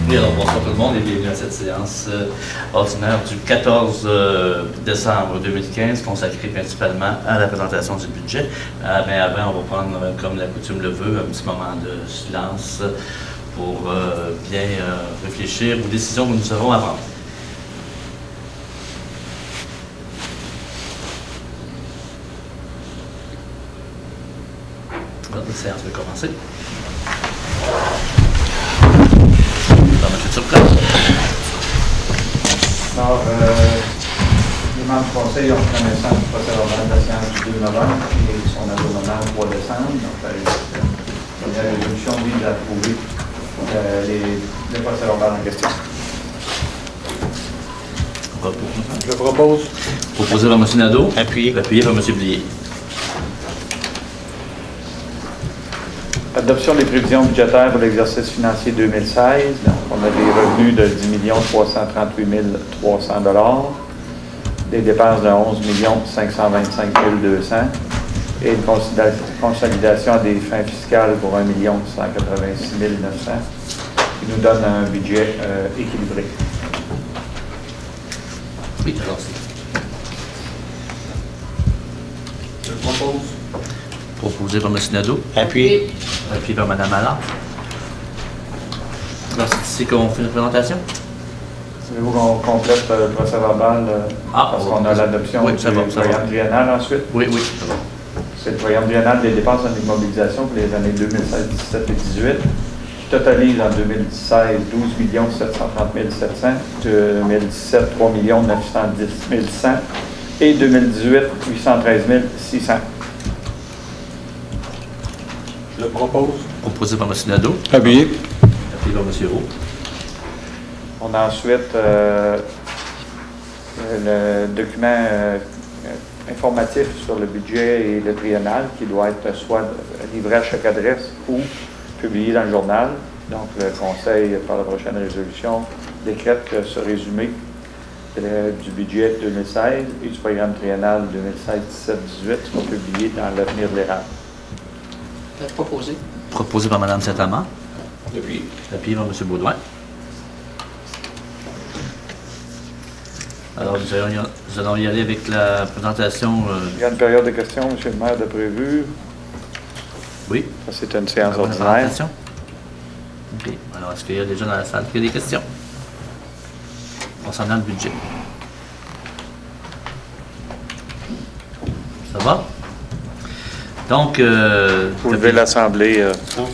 Oui, alors bonsoir tout le monde et bienvenue à cette séance ordinaire du 14 décembre 2015 consacrée principalement à la présentation du budget. Mais avant, on va prendre, comme la coutume le veut, un petit moment de silence pour bien réfléchir aux décisions que nous aurons à prendre. Alors, la séance va commencer. Alors, les membres du Conseil ont connaissance du procès-verbal de la séance du 2 novembre et son abonnement au 3 décembre. Donc, la résolution vise à approuver le procès-verbal en question. Je propose. Proposé par M. Nadeau. Appuyé. Appuyé par M. Blier. Adoption des prévisions budgétaires pour l'exercice financier 2016. Donc, on a des revenus de 10 338 300 $, des dépenses de 11 525 200 et une consolidation des fins fiscales pour 1 186 900 qui nous donne un budget équilibré. Oui, alors Je propose. proposé par M. Nadeau. Appuyé. Appuyé par Mme Allard. Alors, c'est ici qu'on fait notre présentation? Voulez-vous qu'on complète le procès-verbal parce qu'on a l'adoption oui, du ça va. programme triennal ensuite? Oui, ça va. C'est le programme triennal des dépenses en immobilisation pour les années 2016, 17 et 18, qui totalise en 2016 12 730 700, 2017 3 910 100 et 2018 813 600. Je propose. Proposé par M. Nadeau. Appuyé. Appuyé par M. Roux. On a ensuite le document informatif sur le budget et le triennal qui doit être soit livré à chaque adresse ou publié dans le journal. Donc, le Conseil, par la prochaine résolution, décrète que ce résumé du budget 2016 et du programme triennal 2016-17-18 sera publié dans l'avenir de l'érable. Proposé. Proposé par Mme Saint-Amand. Appuyé. Appuyé par M. Baudouin. Alors, nous allons y aller avec la présentation. Il y a une période de questions, M. le maire, de prévu. Oui. Ça, c'est une séance La ordinaire. présentation. OK. Alors, est-ce qu'il y a des gens dans la salle qui ont des questions concernant le budget? Ça va? Donc, Vous levez l'Assemblée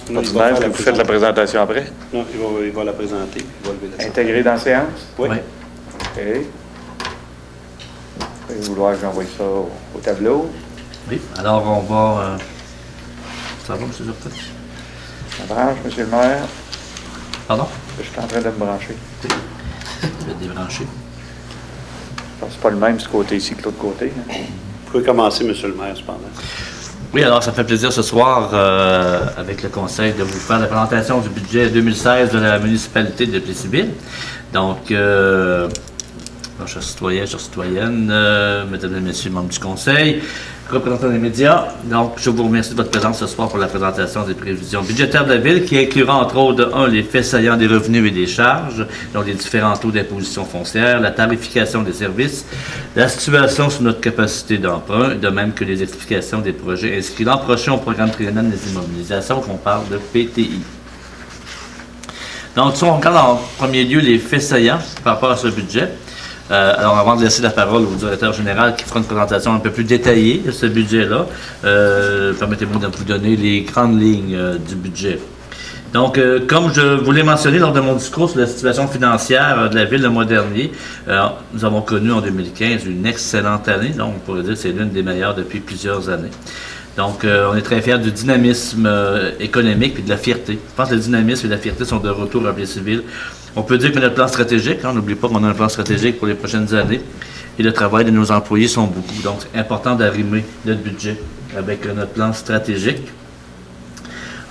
Non, ordinaire, vous faites la présentation après. Non, il va la présenter. Il va lever la Intégré dans la séance? Oui. oui. OK. Vous allez vouloir que j'envoie ça au tableau. Oui. Alors, on va. Ça va, M. Zurton? La branche, M. le maire. Pardon? Je suis en train de me brancher. Tu vas te débrancher. C'est pas le même ce côté-ci que l'autre côté. Hein. Vous pouvez commencer, M. le maire, cependant. Oui, alors ça me fait plaisir ce soir, avec le Conseil, de vous faire la présentation du budget 2016 de la municipalité de Plessisville. Donc, chers citoyens, chères citoyennes, mesdames et messieurs, membres du Conseil, représentants des médias, donc je vous remercie de votre présence ce soir pour la présentation des prévisions budgétaires de la Ville, qui inclura entre autres, les faits saillants des revenus et des charges, donc les différents taux d'imposition foncière, la tarification des services, la situation sur notre capacité d'emprunt, de même que les explications des projets inscrits l'an prochain au programme triennal des immobilisations, qu'on parle de PTI. Donc, si on regarde en premier lieu les faits saillants par rapport à ce budget, alors, avant de laisser la parole au directeur général qui fera une présentation un peu plus détaillée de ce budget-là, permettez-moi de vous donner les grandes lignes du budget. Donc, comme je vous l'ai mentionné lors de mon discours sur la situation financière de la Ville le mois dernier, nous avons connu en 2015 une excellente année, donc on pourrait dire que c'est l'une des meilleures depuis plusieurs années. Donc, on est très fiers du dynamisme économique et de la fierté. Je pense que le dynamisme et la fierté sont de retour à Plessisville. On peut dire que notre plan stratégique, on n'oublie pas qu'on a un plan stratégique pour les prochaines années, et le travail de nos employés sont beaucoup. Donc, c'est important d'arrimer notre budget avec notre plan stratégique.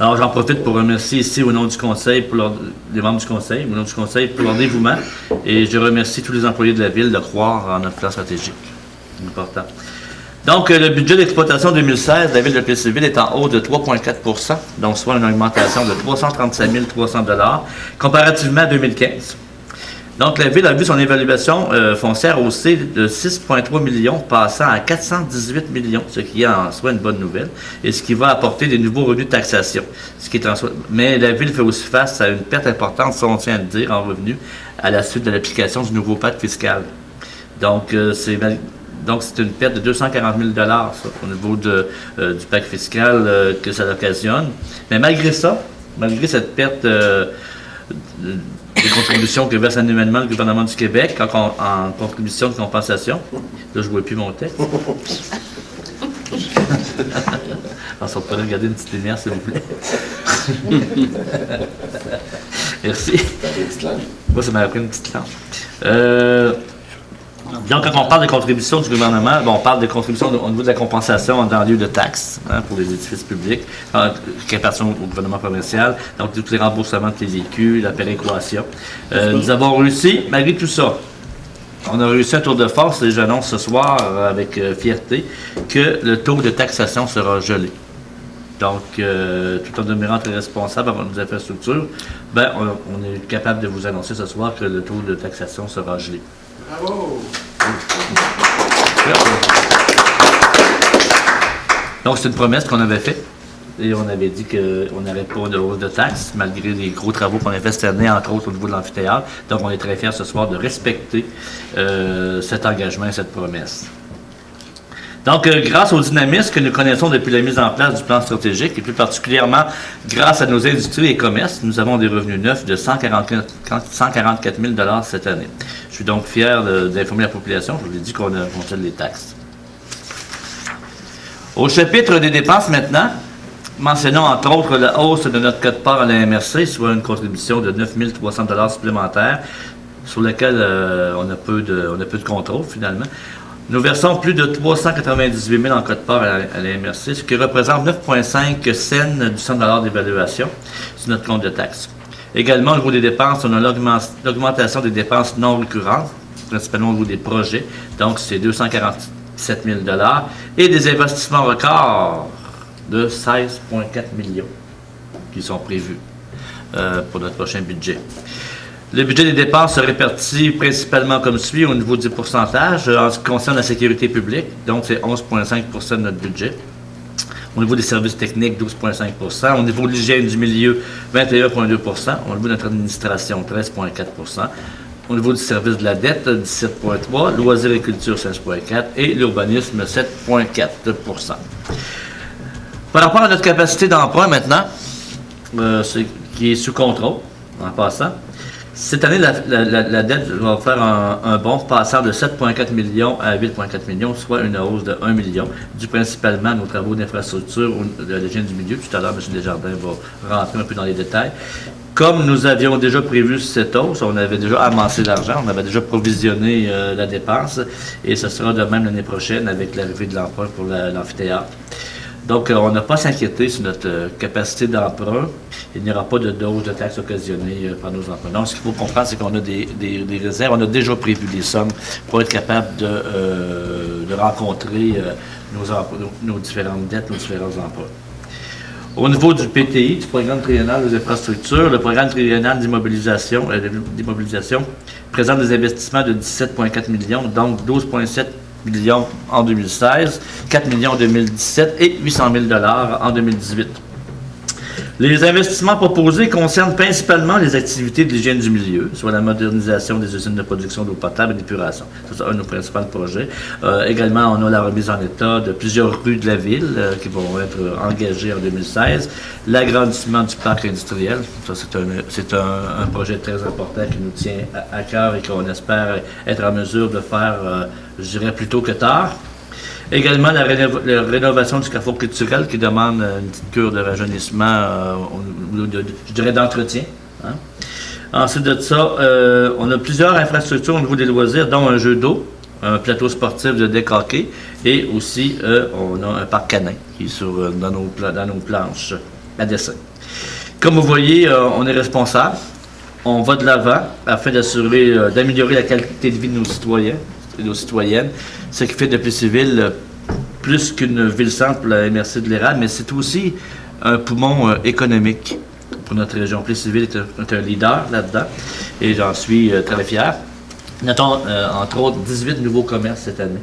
Alors, j'en profite pour remercier ici au nom du Conseil, les membres du Conseil, au nom du Conseil pour leur dévouement, et je remercie tous les employés de la Ville de croire en notre plan stratégique. C'est important. Donc, le budget d'exploitation 2016 de la ville de Plessisville est en hausse de 3,4 %, donc soit une augmentation de 337 300 $, comparativement à 2015. Donc, la ville a vu son évaluation foncière haussée de 6,3 millions, passant à 418 millions, ce qui est en soi une bonne nouvelle, et ce qui va apporter des nouveaux revenus de taxation. Ce qui est en soi... Mais la ville fait aussi face à une perte importante, si on tient à le dire, en revenus, à la suite de l'application du nouveau pacte fiscal. Donc, c'est une perte de 240 000 $, ça, au niveau du pacte fiscal que ça occasionne. Mais malgré ça, malgré cette perte des contributions que verse annuellement le gouvernement du Québec en contribution de compensation. Là, je ne vois plus mon texte. Alors, si on pourrait regarder une petite lumière, s'il vous plaît. Merci. Moi, ça m'a pris une petite lampe. Donc, quand on parle des contributions du gouvernement, on parle des contributions au niveau de la compensation dans lieu de taxes pour les édifices publics, qui appartiennent au gouvernement provincial, donc tous les remboursements de TVQ, la péréquation. Nous avons réussi, malgré tout ça, on a réussi un tour de force, et j'annonce ce soir avec fierté que le taux de taxation sera gelé. Donc, tout en demeurant très responsable avant nos infrastructures, on est capable de vous annoncer ce soir que le taux de taxation sera gelé. Bravo! Donc, c'est une promesse qu'on avait faite. Et on avait dit qu'on n'aurait pas de hausse de taxes, malgré les gros travaux qu'on a fait cette année, entre autres au niveau de l'amphithéâtre. Donc, on est très fiers ce soir de respecter cet engagement et cette promesse. Donc, grâce au dynamisme que nous connaissons depuis la mise en place du plan stratégique, et plus particulièrement grâce à nos industries et commerces, nous avons des revenus neufs de 144 000 $ cette année. Je suis donc fier d'informer la population. Je vous ai dit qu'on gèle les taxes. Au chapitre des dépenses maintenant, mentionnons entre autres la hausse de notre quote-part à la MRC, soit une contribution de 9 300 $ supplémentaires, sur laquelle on a peu de contrôle finalement. Nous versons plus de 398 000 en quote-part à la MRC, ce qui représente 9,5 cents du centre $ d'évaluation sur notre compte de taxes. Également, au niveau des dépenses, on a l'augmentation des dépenses non récurrentes, principalement au niveau des projets, donc c'est 247 000 $, et des investissements records de 16,4 millions qui sont prévus pour notre prochain budget. Le budget des dépenses se répartit principalement comme suit au niveau du pourcentage en ce qui concerne la sécurité publique, donc c'est 11,5 % de notre budget. Au niveau des services techniques, 12,5 %. Au niveau de l'hygiène du milieu, 21,2 %. Au niveau de notre administration, 13,4 %. Au niveau du service de la dette, 17,3 %. Loisirs et culture, 16,4 % et l'urbanisme, 7,4 %. Par rapport à notre capacité d'emprunt maintenant, qui est sous contrôle, en passant, cette année, la dette va faire un bond passant de 7,4 millions à 8,4 millions, soit une hausse de 1 million, dû principalement à nos travaux d'infrastructure de l'hygiène du milieu. Tout à l'heure, M. Desjardins va rentrer un peu dans les détails. Comme nous avions déjà prévu cette hausse, on avait déjà amassé l'argent, on avait déjà provisionné la dépense, et ce sera de même l'année prochaine avec l'arrivée de l'emprunt pour l'amphithéâtre. Donc, on n'a pas à s'inquiéter sur notre capacité d'emprunt. Il n'y aura pas de dose de taxes occasionnées par nos emprunts. Donc, ce qu'il faut comprendre, c'est qu'on a des réserves. On a déjà prévu des sommes pour être capable de rencontrer nos différentes dettes, nos différents emprunts. Au niveau du PTI, du programme triennal des infrastructures, le programme triennal d'immobilisation présente des investissements de 17,4 millions, donc 12,7 millions en 2016, 4 millions en 2017 et 800 000 $ en 2018. Les investissements proposés concernent principalement les activités de l'hygiène du milieu, soit la modernisation des usines de production d'eau potable et d'épuration. C'est un de nos principaux projets. Également, on a la remise en état de plusieurs rues de la ville qui vont être engagées en 2016. L'agrandissement du parc industriel, ça c'est un projet très important qui nous tient à cœur et qu'on espère être en mesure de faire, je dirais, plus tôt que tard. Également, la rénovation du carrefour culturel qui demande une petite cure de rajeunissement, je dirais d'entretien. Hein. Ensuite de ça, on a plusieurs infrastructures au niveau des loisirs, dont un jeu d'eau, un plateau sportif de deck hockey et aussi on a un parc canin qui est dans nos planches à dessin. Comme vous voyez, on est responsable. On va de l'avant afin d'améliorer la qualité de vie de nos citoyens et nos citoyennes, ce qui fait de Plessisville plus qu'une ville-centre pour la MRC de l'Érable, mais c'est aussi un poumon économique pour notre région. Plessisville est un leader là-dedans et j'en suis très fier. Notons, entre autres, 18 nouveaux commerces cette année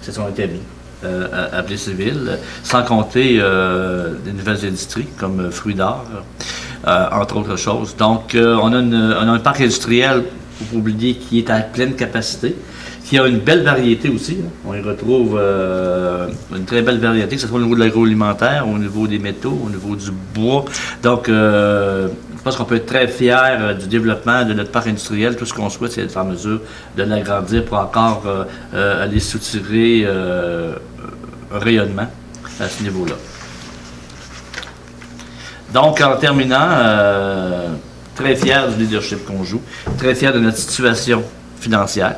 qui se sont établis à Plessisville, sans compter des nouvelles industries comme Fruits d'Or, entre autres choses. Donc, on a un parc industriel, il faut oublier, qui est à pleine capacité, qui a une belle variété aussi. Hein. On y retrouve une très belle variété, que ce soit au niveau de l'agroalimentaire, au niveau des métaux, au niveau du bois. Donc, je pense qu'on peut être très fiers du développement de notre parc industriel. Tout ce qu'on souhaite, c'est d'être en mesure de l'agrandir pour encore aller soutirer un rayonnement à ce niveau-là. Donc, en terminant, très fier du leadership qu'on joue, très fier de notre situation financière.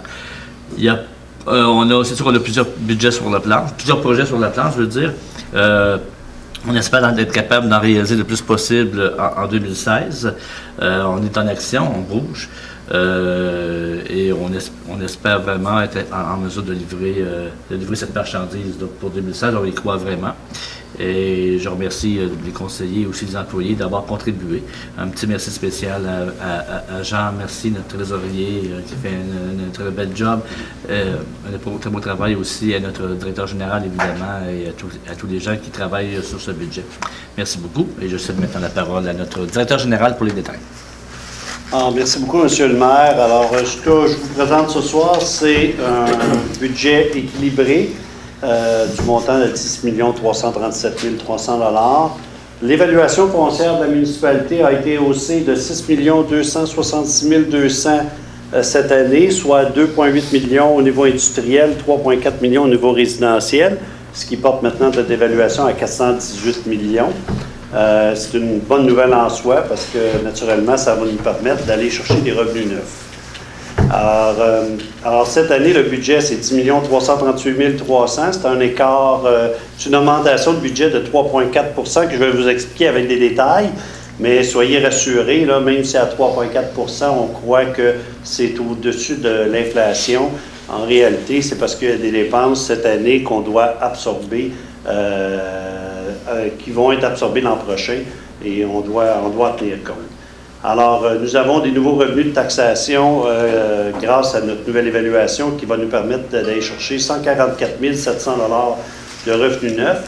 C'est sûr qu'on a plusieurs budgets sur la planche, plusieurs projets sur la planche, je veux dire. On espère être capable d'en réaliser le plus possible en 2016. On est en action, on bouge. Et on espère vraiment être en mesure de livrer cette marchandise. Donc pour 2016, on y croit vraiment. Et je remercie les conseillers et aussi les employés d'avoir contribué. Un petit merci spécial à Jean Merci, notre trésorier, qui fait un très bel job. Un très beau travail aussi à notre directeur général, évidemment, et à tous les gens qui travaillent sur ce budget. Merci beaucoup. Et je cède maintenant la parole à notre directeur général pour les détails. Merci beaucoup, M. le maire. Alors, ce que je vous présente ce soir, c'est un budget équilibré du montant de 10 337 300 $. L'évaluation foncière de la municipalité a été haussée de 6 266 200 cette année, soit 2,8 millions au niveau industriel, 3,4 millions au niveau résidentiel, ce qui porte maintenant notre évaluation à 418 millions. C'est une bonne nouvelle en soi parce que, naturellement, ça va nous permettre d'aller chercher des revenus neufs. Alors cette année, le budget, c'est 10 338 300. C'est un écart, c'est une augmentation de budget de 3,4 que je vais vous expliquer avec des détails. Mais soyez rassurés, là, même si à 3,4 on croit que c'est au-dessus de l'inflation. En réalité, c'est parce qu'il y a des dépenses cette année qu'on doit absorber, qui vont être absorbées l'an prochain, et on doit tenir compte. Alors, nous avons des nouveaux revenus de taxation grâce à notre nouvelle évaluation qui va nous permettre d'aller chercher 144 700 $ de revenus neufs.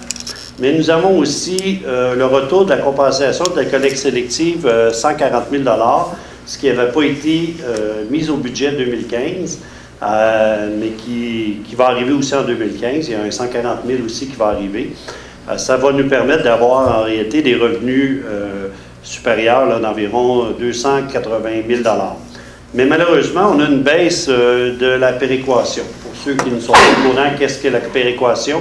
Mais nous avons aussi le retour de la compensation de la collecte sélective, 140 000 $, ce qui n'avait pas été mis au budget 2015, mais qui va arriver aussi en 2015. Il y a un 140 000 aussi qui va arriver. Ça va nous permettre d'avoir en réalité des revenus supérieurs d'environ 280 000 $. Mais malheureusement, on a une baisse de la péréquation. Pour ceux qui ne sont pas au courant, qu'est-ce que la péréquation?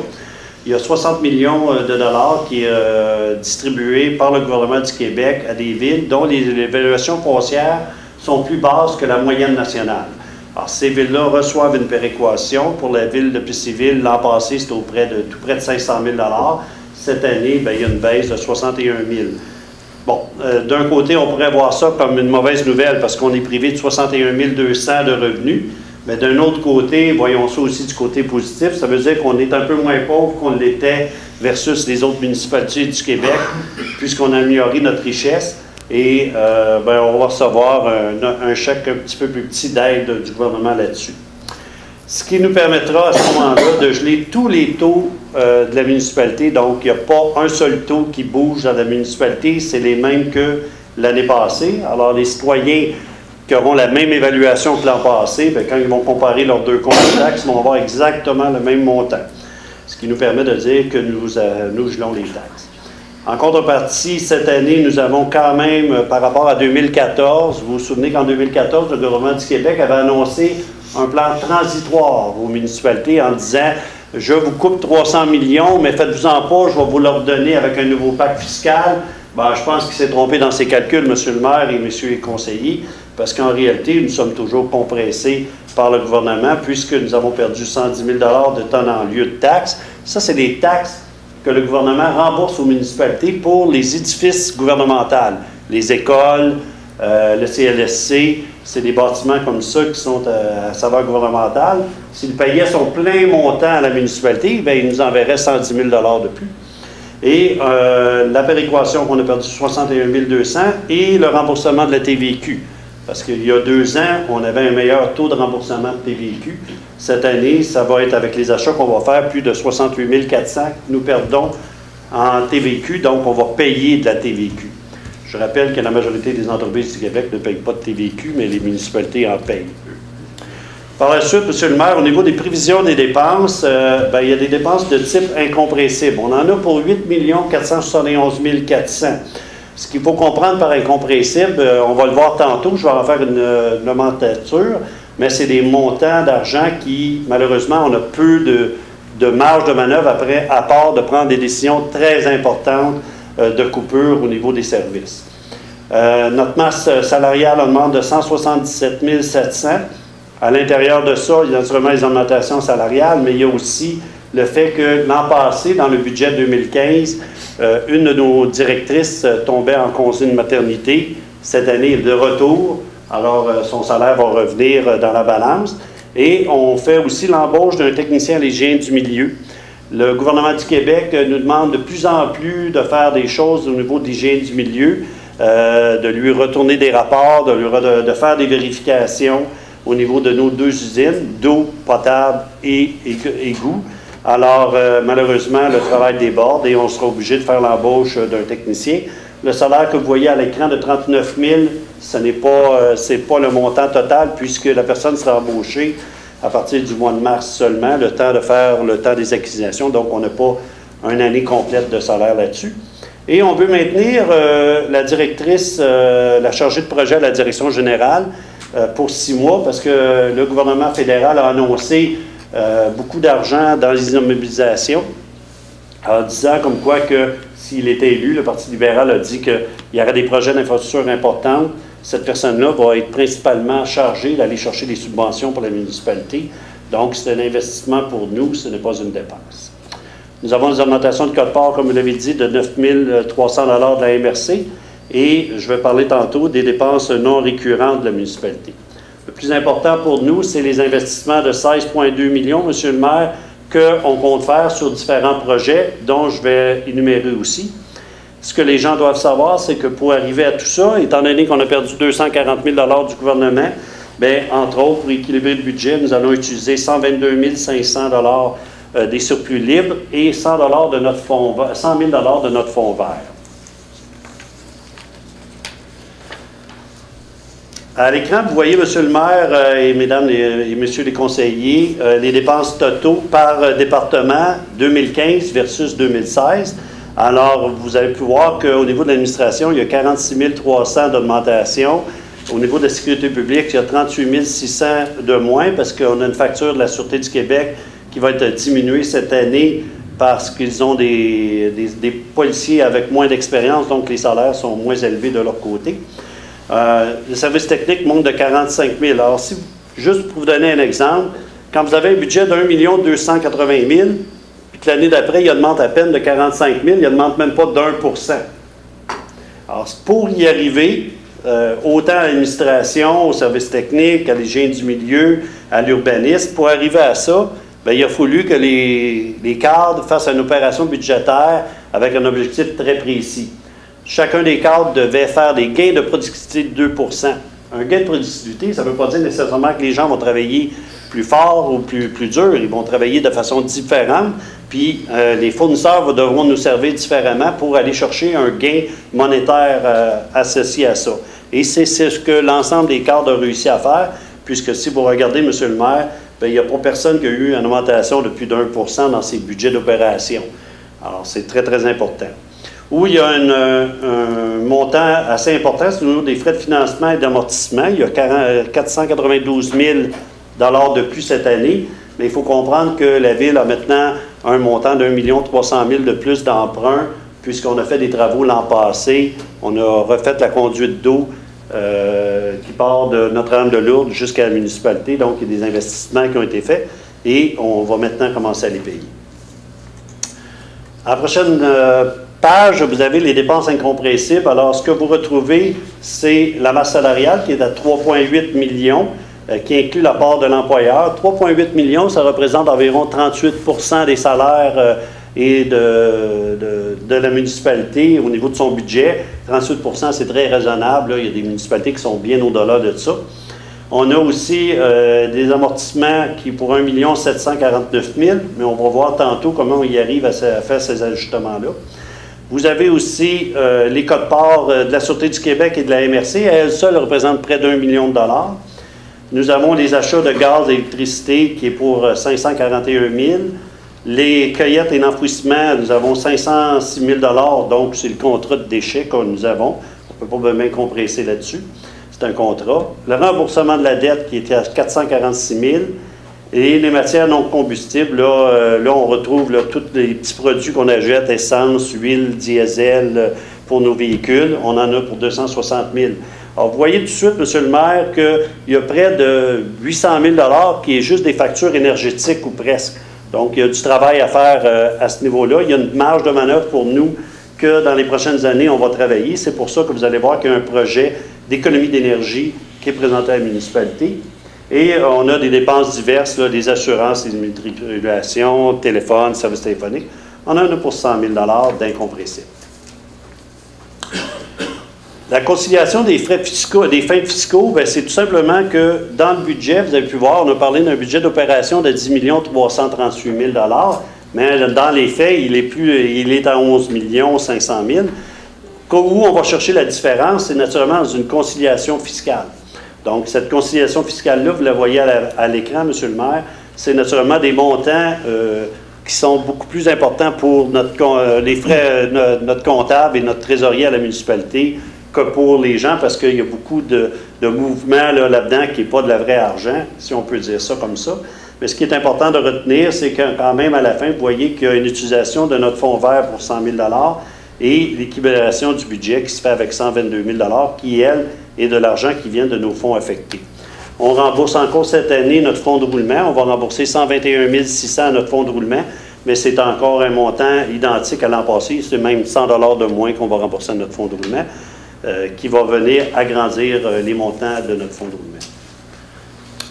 Il y a 60 millions de dollars qui est distribué par le gouvernement du Québec à des villes dont les évaluations foncières sont plus basses que la moyenne nationale. Alors, ces villes-là reçoivent une péréquation. Pour la ville de Plessisville, l'an passé, c'était tout près de 500 000 $. Cette année, il y a une baisse de 61 000 $. Bon, d'un côté, on pourrait voir ça comme une mauvaise nouvelle parce qu'on est privé de 61 200 de revenus. Mais d'un autre côté, voyons ça aussi du côté positif, ça veut dire qu'on est un peu moins pauvre qu'on l'était versus les autres municipalités du Québec, puisqu'on a amélioré notre richesse. Et on va recevoir un chèque un petit peu plus petit d'aide du gouvernement là-dessus. Ce qui nous permettra à ce moment-là de geler tous les taux de la municipalité. Donc, il n'y a pas un seul taux qui bouge dans la municipalité, c'est les mêmes que l'année passée. Alors, les citoyens qui auront la même évaluation que l'an passé, quand ils vont comparer leurs deux comptes de taxes, ils vont avoir exactement le même montant. Ce qui nous permet de dire que nous gelons les taxes. En contrepartie, cette année, nous avons quand même, par rapport à 2014, vous vous souvenez qu'en 2014, le gouvernement du Québec avait annoncé un plan transitoire aux municipalités en disant « Je vous coupe 300 millions, mais faites-vous-en pas, je vais vous l'ordonner avec un nouveau pacte fiscal. » Je pense qu'il s'est trompé dans ses calculs, M. le maire et messieurs les conseillers, parce qu'en réalité, nous sommes toujours compressés par le gouvernement puisque nous avons perdu 110 000 $ de tonnes en lieu de taxes. Ça, c'est des taxes que le gouvernement rembourse aux municipalités pour les édifices gouvernementaux, les écoles, le CLSC, c'est des bâtiments comme ça qui sont à saveur gouvernementale. S'il payait son plein montant à la municipalité, bien, il nous enverrait 110 000 $ de plus. Et la péréquation qu'on a perdu 61 200 et le remboursement de la TVQ. Parce qu'il y a 2 ans, on avait un meilleur taux de remboursement de TVQ. Cette année, ça va être avec les achats qu'on va faire plus de 68 400 que nous perdons en TVQ, donc on va payer de la TVQ. Je rappelle que la majorité des entreprises du Québec ne payent pas de TVQ, mais les municipalités en payent. Par la suite, M. le maire, au niveau des prévisions des dépenses, il y a des dépenses de type incompressible. On en a pour 8 471 400. Ce qu'il faut comprendre par incompressible, on va le voir tantôt, je vais en faire une nomenclature, mais c'est des montants d'argent qui, malheureusement, on a peu de marge de manœuvre après, à part de prendre des décisions très importantes de coupure au niveau des services. Notre masse salariale augmente de 177 700. À l'intérieur de ça, il y a naturellement les augmentations salariales, mais il y a aussi le fait que l'an passé, dans le budget 2015, une de nos directrices tombait en congé de maternité. Cette année, elle est de retour, alors son salaire va revenir dans la balance. Et on fait aussi l'embauche d'un technicien à l'hygiène du milieu. Le gouvernement du Québec nous demande de plus en plus de faire des choses au niveau de l'hygiène du milieu, de lui retourner des rapports, de faire des vérifications au niveau de nos 2 usines, d'eau potable et égout. Alors, malheureusement, le travail déborde et on sera obligé de faire l'embauche d'un technicien. Le salaire que vous voyez à l'écran de 39 000, ce n'est pas le montant total puisque la personne sera embauchée à partir du mois de mars seulement, le temps de faire le temps des acquisitions. Donc, on n'a pas une année complète de salaire là-dessus. Et on veut maintenir la directrice, la chargée de projet à la direction générale pour 6 mois parce que le gouvernement fédéral a annoncé beaucoup d'argent dans les immobilisations en disant comme quoi que s'il était élu, le Parti libéral a dit qu'il y aurait des projets d'infrastructure importants. Cette personne-là va être principalement chargée d'aller chercher des subventions pour la municipalité. Donc, c'est un investissement pour nous, ce n'est pas une dépense. Nous avons des augmentations de quote-part, comme vous l'avez dit, de 9 300 $ de la MRC. Et je vais parler tantôt des dépenses non récurrentes de la municipalité. Le plus important pour nous, c'est les investissements de 16,2 millions, M. le maire, qu'on compte faire sur différents projets, dont je vais énumérer aussi. Ce que les gens doivent savoir, c'est que pour arriver à tout ça, étant donné qu'on a perdu 240 000 $ du gouvernement, bien, entre autres, pour équilibrer le budget, nous allons utiliser 122 500 $ des surplus libres et 100 000 $ de notre fonds vert. À l'écran, vous voyez, M. le maire et mesdames et messieurs les conseillers, les dépenses totaux par département 2015 versus 2016. Alors, vous avez pu voir qu'au niveau de l'administration, il y a 46 300 d'augmentation. Au niveau de la sécurité publique, il y a 38 600 de moins parce qu'on a une facture de la Sûreté du Québec qui va être diminuée cette année parce qu'ils ont des policiers avec moins d'expérience, donc les salaires sont moins élevés de leur côté. Le service technique monte de 45 000. Alors, juste pour vous donner un exemple, quand vous avez un budget d'1 280 000, puis que l'année d'après, il augmente à peine de 45 000, il n'augmente même pas d'1%. Alors, pour y arriver, autant à l'administration, au service technique, à l'hygiène du milieu, à l'urbanisme, pour arriver à ça, bien, il a fallu que les cadres fassent une opération budgétaire avec un objectif très précis. Chacun des cadres devait faire des gains de productivité de 2%. Un gain de productivité, ça ne veut pas dire nécessairement que les gens vont travailler plus fort ou plus dur. Ils vont travailler de façon différente. Puis les fournisseurs devront nous servir différemment pour aller chercher un gain monétaire associé à ça. Et c'est ce que l'ensemble des cadres a réussi à faire, puisque si vous regardez, M. le maire, bien, il n'y a pas personne qui a eu une augmentation de plus d'1% dans ses budgets d'opération. Alors, c'est très, très important. Où il y a un montant assez important, c'est au niveau des frais de financement et d'amortissement. Il y a 492 000 $ de plus cette année, mais il faut comprendre que la Ville a maintenant un montant d'1 300 000 $ de plus d'emprunt, puisqu'on a fait des travaux l'an passé. On a refait la conduite d'eau qui part de Notre-Dame-de-Lourdes jusqu'à la municipalité. Donc, il y a des investissements qui ont été faits et on va maintenant commencer à les payer. À la prochaine page, vous avez les dépenses incompressibles. Alors, ce que vous retrouvez, c'est la masse salariale qui est à 3,8 millions. qui inclut la part de l'employeur. 3,8 millions, ça représente environ 38% des salaires et de la municipalité au niveau de son budget. 38%, c'est très raisonnable. Là. Il y a des municipalités qui sont bien au-delà de ça. On a aussi des amortissements qui pour 1 749 000, mais on va voir tantôt comment on y arrive à faire ces ajustements-là. Vous avez aussi les codes-parts de la Sûreté du Québec et de la MRC. Elles seules représentent près d'1 million de dollars. Nous avons les achats de gaz et d'électricité qui est pour 541 000. Les cueillettes et l'enfouissement, nous avons 506 000 $, donc c'est le contrat de déchets que nous avons. On ne peut pas bien compresser là-dessus. C'est un contrat. Le remboursement de la dette qui était à 446 000 et les matières non combustibles, là on retrouve là, tous les petits produits qu'on achète, essence, huile, diesel pour nos véhicules. On en a pour 260 000. Alors, vous voyez tout de suite, M. le maire, qu'il y a près de 800 000 $ qui est juste des factures énergétiques ou presque. Donc, il y a du travail à faire à ce niveau-là. Il y a une marge de manœuvre pour nous que dans les prochaines années, on va travailler. C'est pour ça que vous allez voir qu'il y a un projet d'économie d'énergie qui est présenté à la municipalité. Et on a des dépenses diverses, là, des assurances, des immatriculations, téléphone, services téléphoniques. On en a pour 100 000 $ d'incompressibles. La conciliation des frais fiscaux, des fins fiscaux, c'est tout simplement que dans le budget, vous avez pu voir, on a parlé d'un budget d'opération de 10 338 000 $, mais dans les faits, il est à 11 500 000 $. Où on va chercher la différence, c'est naturellement dans une conciliation fiscale. Donc, cette conciliation fiscale-là, vous la voyez à l'écran, M. le maire, c'est naturellement des montants qui sont beaucoup plus importants pour les frais, notre comptable et notre trésorier à la municipalité que pour les gens, parce qu'il y a beaucoup de mouvements là-dedans qui n'est pas de la vraie argent, si on peut dire ça comme ça. Mais ce qui est important de retenir, c'est que quand même, à la fin, vous voyez qu'il y a une utilisation de notre fonds vert pour 100 000 $ et l'équilibration du budget qui se fait avec 122 000 $ qui, elle, est de l'argent qui vient de nos fonds affectés. On rembourse encore cette année notre fonds de roulement. On va rembourser 121 600 à notre fonds de roulement, mais c'est encore un montant identique à l'an passé. C'est même 100 $ de moins qu'on va rembourser à notre fonds de roulement, qui va venir agrandir les montants de notre fonds de roulement.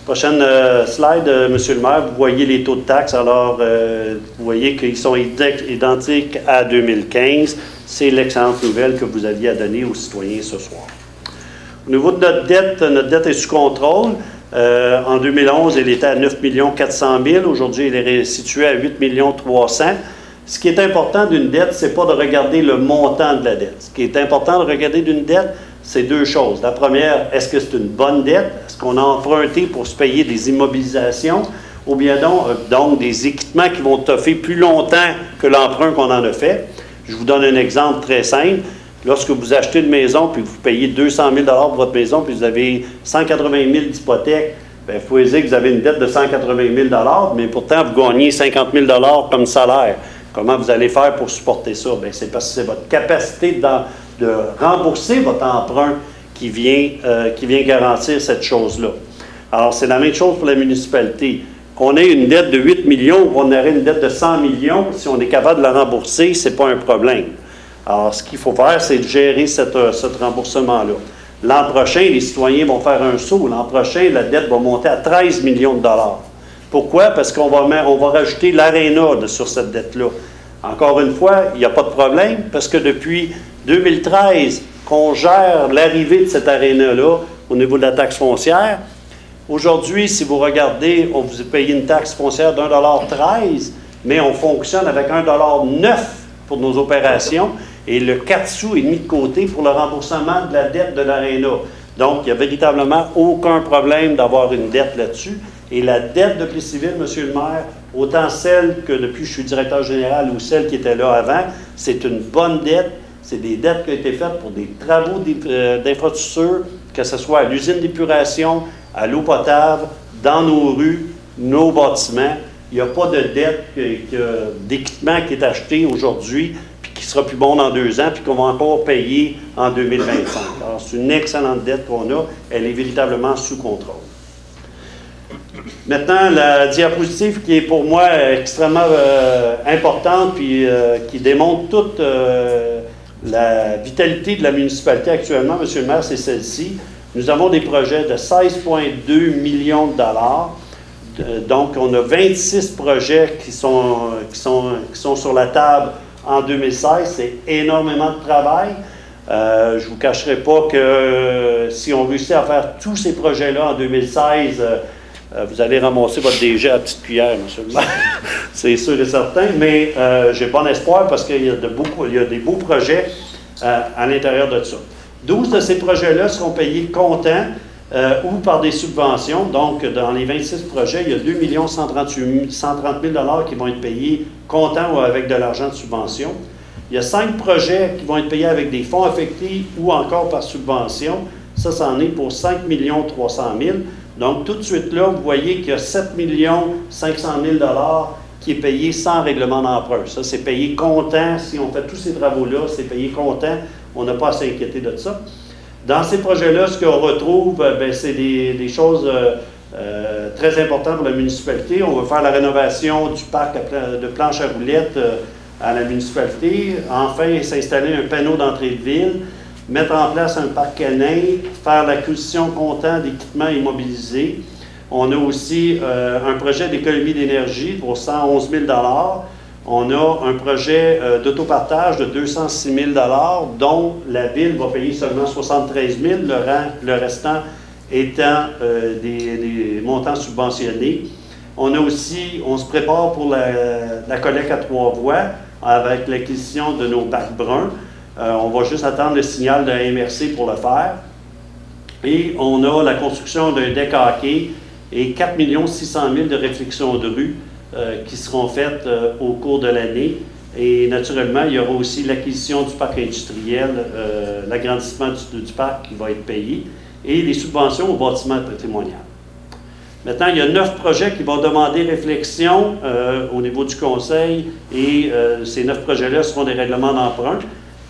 Prochaine slide, M. le maire, vous voyez les taux de taxes. Alors, vous voyez qu'ils sont identiques à 2015. C'est l'excellente nouvelle que vous aviez à donner aux citoyens ce soir. Au niveau de notre dette est sous contrôle. En 2011, elle était à 9 400 000. Aujourd'hui, elle est située à 8 300 000. Ce qui est important d'une dette, ce n'est pas de regarder le montant de la dette. Ce qui est important de regarder d'une dette, c'est deux choses. La première, est-ce que c'est une bonne dette? Est-ce qu'on a emprunté pour se payer des immobilisations? Ou bien donc des équipements qui vont toffer plus longtemps que l'emprunt qu'on en a fait? Je vous donne un exemple très simple. Lorsque vous achetez une maison puis que vous payez 200 000 $ pour votre maison puis vous avez 180 000 d'hypothèque, il faut dire que vous avez une dette de 180 000 $, mais pourtant vous gagnez 50 000 $ comme salaire. Comment vous allez faire pour supporter ça? C'est parce que c'est votre capacité de rembourser votre emprunt qui vient garantir cette chose-là. Alors, c'est la même chose pour la municipalité. Qu'on ait une dette de 8 millions ou qu'on aurait une dette de 100 millions, si on est capable de la rembourser, ce n'est pas un problème. Alors, ce qu'il faut faire, c'est de gérer ce remboursement-là. L'an prochain, les citoyens vont faire un saut. L'an prochain, la dette va monter à 13 millions de dollars. Pourquoi? Parce qu'on va rajouter l'aréna sur cette dette-là. Encore une fois, il n'y a pas de problème, parce que depuis 2013, qu'on gère l'arrivée de cette aréna-là au niveau de la taxe foncière. Aujourd'hui, si vous regardez, on vous paye une taxe foncière d'1,13 $, mais on fonctionne avec 1,9 $ pour nos opérations et le 4 sous et demi de côté pour le remboursement de la dette de l'aréna. Donc, il n'y a véritablement aucun problème d'avoir une dette là-dessus. Et la dette de Plessisville, M. le maire, autant celle que depuis que je suis directeur général ou celle qui était là avant, c'est une bonne dette. C'est des dettes qui ont été faites pour des travaux d'infrastructure, que ce soit à l'usine d'épuration, à l'eau potable, dans nos rues, nos bâtiments. Il n'y a pas de dette d'équipement qui est acheté aujourd'hui puis qui sera plus bon dans 2 ans puis qu'on va encore payer en 2025. Alors, c'est une excellente dette qu'on a. Elle est véritablement sous contrôle. Maintenant, la diapositive qui est pour moi extrêmement importante puis qui démontre toute la vitalité de la municipalité actuellement, M. le maire, c'est celle-ci. Nous avons des projets de 16,2 millions de dollars. Donc, on a 26 projets qui sont sur la table en 2016. C'est énormément de travail. Je ne vous cacherai pas que si on réussit à faire tous ces projets-là en 2016, vous allez ramasser votre DG à la petite cuillère, monsieur le maire. C'est sûr et certain. Mais j'ai bon espoir parce qu'il y a des beaux projets à l'intérieur de ça. 12 de ces projets-là seront payés comptant ou par des subventions. Donc, dans les 26 projets, il y a 2 130 000 qui vont être payés comptant ou avec de l'argent de subvention. Il y a 5 projets qui vont être payés avec des fonds affectés ou encore par subvention. Ça en est pour 5 300 000. Donc, tout de suite là, vous voyez qu'il y a 7 500 000 qui est payé sans règlement d'emprunt. Ça, c'est payé comptant. Si on fait tous ces travaux-là, c'est payé comptant. On n'a pas à s'inquiéter de ça. Dans ces projets-là, ce qu'on retrouve, c'est des choses très importantes pour la municipalité. On va faire la rénovation du parc de planches à roulettes à la municipalité. Enfin, s'installer un panneau d'entrée de ville, mettre en place un parc canin, faire l'acquisition comptant d'équipements immobilisés. On a aussi un projet d'économie d'énergie pour 111 000 $. On a un projet d'autopartage de 206 000 $, dont la Ville va payer seulement 73 000 $, le restant étant des montants subventionnés. On se prépare pour la collecte à 3 voies avec l'acquisition de nos bacs bruns. On va juste attendre le signal de la MRC pour le faire. Et on a la construction d'un deck hockey et 4 600 000 $ de réflexions de rue qui seront faites au cours de l'année. Et naturellement, il y aura aussi l'acquisition du parc industriel, l'agrandissement du parc qui va être payé, et les subventions au bâtiment patrimonial. Maintenant, il y a 9 projets qui vont demander réflexion au niveau du conseil, et ces 9 projets-là seront des règlements d'emprunt.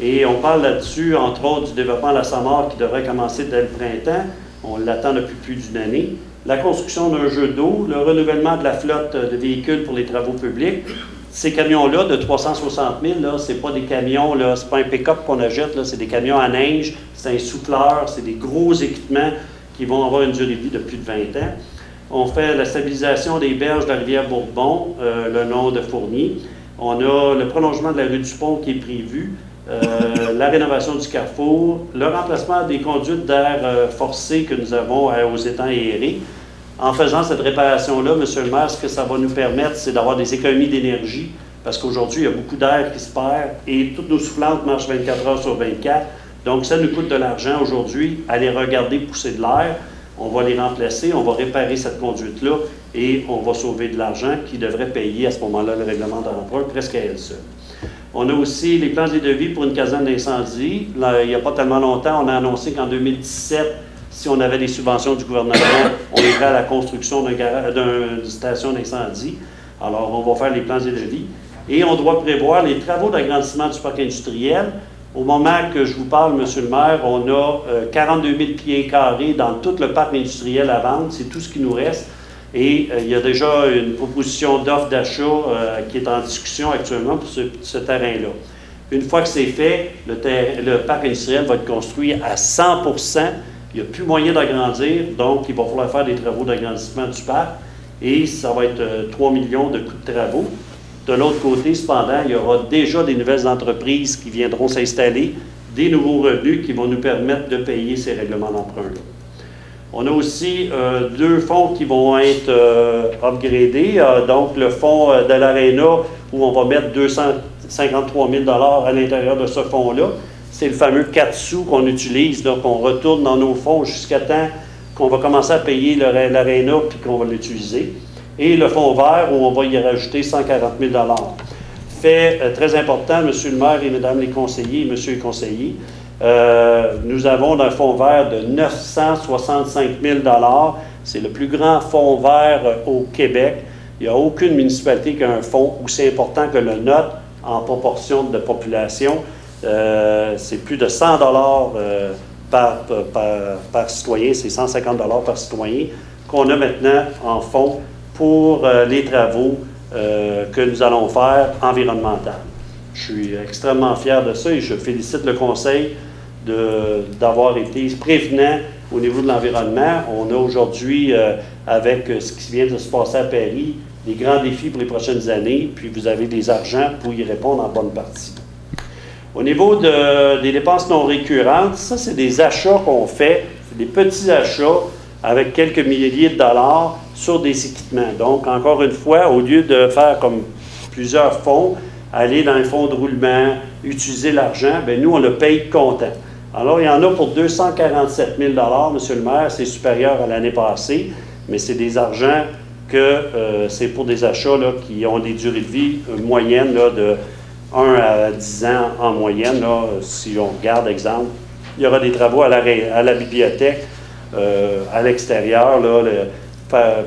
Et on parle là-dessus, entre autres, du développement de la Samar qui devrait commencer dès le printemps. On l'attend depuis plus d'une année. La construction d'un jeu d'eau, le renouvellement de la flotte de véhicules pour les travaux publics. Ces camions-là de 360 000, ce n'est pas des camions, ce n'est pas un pick-up qu'on achète, c'est des camions à neige, c'est un souffleur, c'est des gros équipements qui vont avoir une durée de vie de plus de 20 ans. On fait la stabilisation des berges de la rivière Bourbon, le long de Fournier. On a le prolongement de la rue du Pont qui est prévu. La rénovation du carrefour, le remplacement des conduites d'air forcées que nous avons aux étangs aérés. En faisant cette réparation-là, M. le maire, ce que ça va nous permettre, c'est d'avoir des économies d'énergie, parce qu'aujourd'hui, il y a beaucoup d'air qui se perd et toutes nos soufflantes marchent 24 heures sur 24. Donc, ça nous coûte de l'argent aujourd'hui à les regarder pousser de l'air. On va les remplacer, on va réparer cette conduite-là et on va sauver de l'argent qui devrait payer à ce moment-là le règlement d'emprunt presque à elle seule. On a aussi les plans et devis pour une caserne d'incendie. Là, il n'y a pas tellement longtemps, on a annoncé qu'en 2017, si on avait des subventions du gouvernement, on irait à la construction d'une station d'incendie. Alors, on va faire les plans et devis. Et on doit prévoir les travaux d'agrandissement du parc industriel. Au moment que je vous parle, M. le maire, on a 42 000 pieds carrés dans tout le parc industriel à vendre. C'est tout ce qui nous reste. Et il y a déjà une proposition d'offre d'achat qui est en discussion actuellement pour ce terrain-là. Une fois que c'est fait, le parc industriel va être construit à 100 %. Il n'y a plus moyen d'agrandir, donc il va falloir faire des travaux d'agrandissement du parc. Et ça va être 3 millions de coûts de travaux. De l'autre côté, cependant, il y aura déjà des nouvelles entreprises qui viendront s'installer, des nouveaux revenus qui vont nous permettre de payer ces règlements d'emprunt-là. On a aussi 2 fonds qui vont être upgradés. Donc, le fonds de l'Arena, où on va mettre 253 000 $ à l'intérieur de ce fonds-là. C'est le fameux 4 sous qu'on utilise, donc on retourne dans nos fonds jusqu'à temps qu'on va commencer à payer l'Arena puis qu'on va l'utiliser. Et le fonds vert, où on va y rajouter 140 000 $. Fait très important, M. le maire et Mesdames les conseillers et M. les conseillers, nous avons un fonds vert de 965 000 $. C'est le plus grand fonds vert au Québec. Il n'y a aucune municipalité qui a un fonds aussi important que le nôtre en proportion de population. C'est plus de 100 $ par citoyen, c'est 150 $ par citoyen qu'on a maintenant en fonds pour les travaux que nous allons faire environnementaux. Je suis extrêmement fier de ça et je félicite le Conseil d'avoir été prévenant Au niveau de l'environnement, on a aujourd'hui, avec ce qui vient de se passer à Paris, des grands défis pour les prochaines années, puis vous avez des argents pour y répondre en bonne partie. Au niveau des dépenses non récurrentes, ça, c'est des achats qu'on fait, c'est des petits achats avec quelques milliers de dollars sur des équipements. Donc, encore une fois, au lieu de faire comme plusieurs fonds, aller dans les fonds de roulement, utiliser l'argent, bien nous, on le paye comptant. Alors, il y en a pour 247 000 Monsieur le maire, c'est supérieur à l'année passée, mais c'est des argents que c'est pour des achats là, qui ont des durées de vie moyennes là, de 1 à 10 ans en moyenne. Là, si on regarde, exemple, il y aura des travaux à la bibliothèque, à l'extérieur,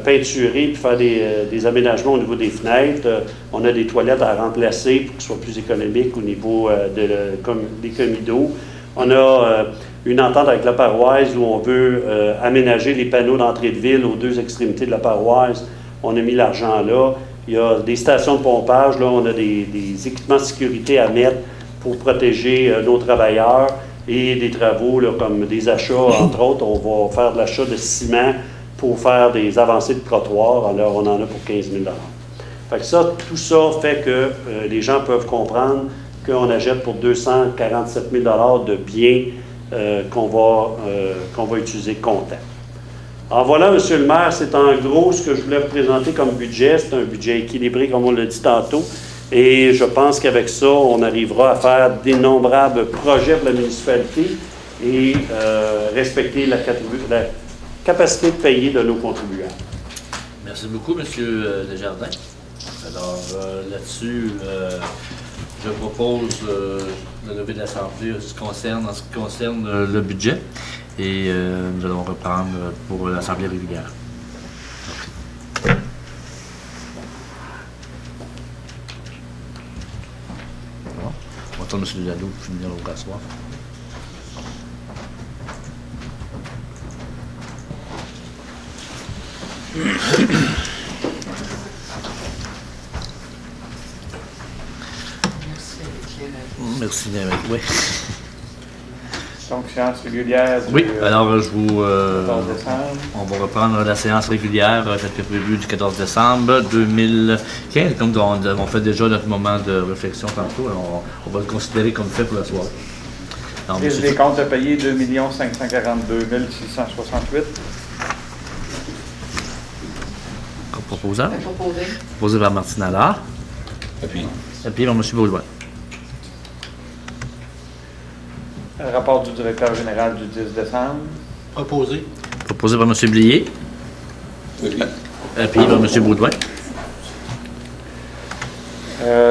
peinturer puis faire des aménagements au niveau des fenêtres. On a des toilettes à remplacer pour que ce soit plus économique au niveau des commis d'eau. On a une entente avec la paroisse où on veut aménager les panneaux d'entrée de ville aux deux extrémités de la paroisse. On a mis l'argent là. Il y a des stations de pompage. Là, on a des équipements de sécurité à mettre pour protéger nos travailleurs et des travaux là, comme des achats, entre autres. On va faire de l'achat de ciment pour faire des avancées de trottoirs. Alors, on en a pour 15 000 Fait que ça, tout ça fait que les gens peuvent comprendre qu'on achète pour 247 000 de biens qu'on va utiliser comptant. Alors voilà, Monsieur le maire, c'est en gros ce que je voulais vous présenter comme budget. C'est un budget équilibré, comme on l'a dit tantôt. Et je pense qu'avec ça, on arrivera à faire d'innombrables projets pour la municipalité et respecter la capacité de payer de nos contribuables. Merci beaucoup, M. Desjardins. Alors, là-dessus, je propose de lever de l'Assemblée en ce qui concerne le budget. Et nous allons reprendre pour l'Assemblée régulière. Bon. On retourne M. Delano pour finir au rasseoir. Merci, oui. Donc, séance régulière du Oui, alors je vous... 14 décembre. On va reprendre la séance régulière telle que prévue du 14 décembre 2015. Comme on fait déjà notre moment de réflexion tantôt, alors on va le considérer comme fait pour la soirée. Alors, Liste des comptes à payer, 2 542 668. Proposant. Proposé par Martine Allard. Appuyé par M. Baudouin. Rapport du directeur général du 10 décembre. Proposé. Proposé par M. Blier. Appuyé par M. Baudouin.